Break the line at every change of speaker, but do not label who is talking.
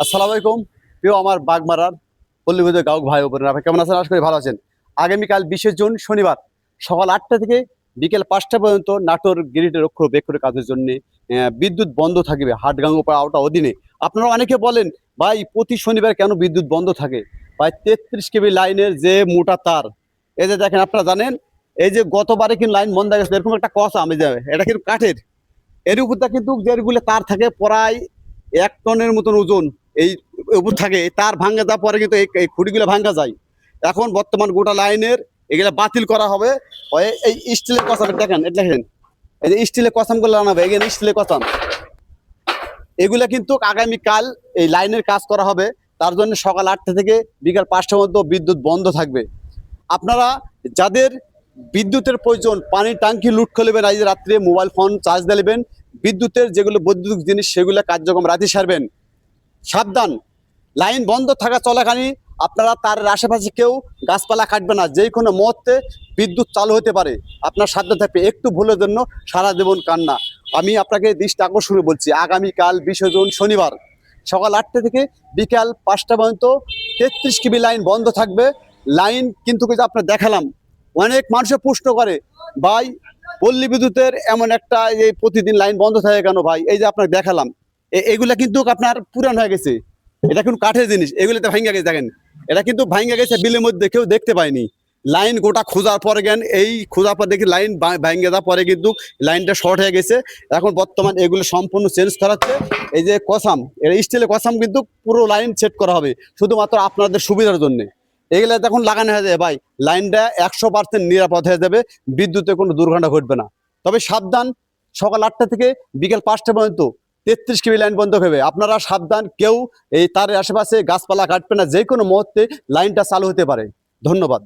আসসালামু আলাইকুম প্রিয় আমার বাগমারার পল্লীবিদ্যুৎ গাঁও ভাই ও বোনেরা, কেমন আছেন? আশা করি ভালো আছেন। আগামীকাল 20শে জুন শনিবার সকাল 8টা থেকে বিকেল 5টা পর্যন্ত নাটোর গ্রিডের রক্ষণাবেক্ষণের কাজের জন্য বিদ্যুৎ বন্ধ থাকবে হাটগাঙ্গপাড়া আওটা অধীনে। আপনারা অনেকে বলেন ভাই প্রতি শনিবার কেন বিদ্যুৎ বন্ধ থাকে? ভাই 33 কেবি লাইনের যে মোটা তার, এই যে দেখেন, আপনারা জানেন এই যে গতবারে কিন্তু লাইন বন্ধ হয়ে গেছে, এরকম একটা কথা আমি যাবে, এটা কিন্তু কাঠের, এর উপরটা কিন্তু যেগুলো তার থাকে প্রায় 1 টনের মতন ওজন, এই উপর থাকে। এই তার ভাঙ্গা যাওয়ার পরে কিন্তু এই খুঁটিগুলো ভাঙ্গা যায়। এখন বর্তমান গোটা লাইনের এগুলো বাতিল করা হবে। এই স্টিলের কসাম দেখেন, এটা দেখেন, এই যে স্টিলের কসামগুলো আনাবে, এখানে স্টিলের কসাম, এগুলা কিন্তু আগামীকাল এই লাইনের কাজ করা হবে। তার জন্য সকাল 8টা থেকে বিকাল 5টার মধ্যে বিদ্যুৎ বন্ধ থাকবে। আপনারা যাদের বিদ্যুতের প্রয়োজন, পানির ট্যাঙ্কি লুট করবেন, আজ রাত্রে মোবাইল ফোন চার্জ দিলেবেন, বিদ্যুতের যেগুলো বৈদ্যুতিক জিনিস সেগুলো কার্যক্রম রাতে সারবেন। সাবধান, লাইন বন্ধ থাকা চলাকালীন আপনারা তার আশেপাশে কেউ গাছপালা কাটবে না, যে কোনো মুহূর্তে বিদ্যুৎ চালু হতে পারে। আপনার সাধ্য থাকবে, একটু ভুলের জন্য সারা জীবন কান্না। আমি আপনাকে দৃষ্টি আকর্ষণে বলছি, আগামীকাল 20শে জুন শনিবার সকাল 8টা থেকে বিকাল 5টা পর্যন্ত 33 কেবি লাইন বন্ধ থাকবে। লাইন কিন্তু আপনার দেখালাম, অনেক মানুষের প্রশ্ন করে ভাই পল্লী বিদ্যুতের এমন একটা এই প্রতিদিন লাইন বন্ধ থাকে কেন ভাই? এই যে আপনাকে দেখালাম, এগুলা কিন্তু আপনার পুরান হয়ে গেছে, এটা কিন্তু কাঠের জিনিস, এগুলোতে ভাঙ্গা গেছে। দেখেন, এটা কিন্তু ভাঙ্গা গেছে বিলের মধ্যে, কেউ দেখতে পায়নি। লাইন গোটা খোঁজার পরে জ্ঞান, এই খোঁজার পর দেখি লাইন ভাঙ্গে যাওয়ার পরে কিন্তু লাইনটা শর্ট হয়ে গেছে। এখন বর্তমান এগুলো সম্পূর্ণ চেঞ্জ করাচ্ছে। এই যে কসাম, এটা স্টিলের কসাম, কিন্তু পুরো লাইন সেট করা হবে শুধুমাত্র আপনাদের সুবিধার জন্য। এগুলো তখন লাগানো হয়ে যাবে ভাই, লাইনটা 100% নিরাপদ হয়ে যাবে, বিদ্যুতে কোনো দুর্ঘটনা ঘটবে না। তবে সাবধান, সকাল 8টা থেকে বিকেল 5টা পর্যন্ত 33 কেবি লাইন বন্ধ হবে। আপনারা সাবধান, কেউ এই তারের আশেপাশে গাছপালা কাটবে না, যে কোনো মুহূর্তে লাইনটা চালু হতে পারে। ধন্যবাদ।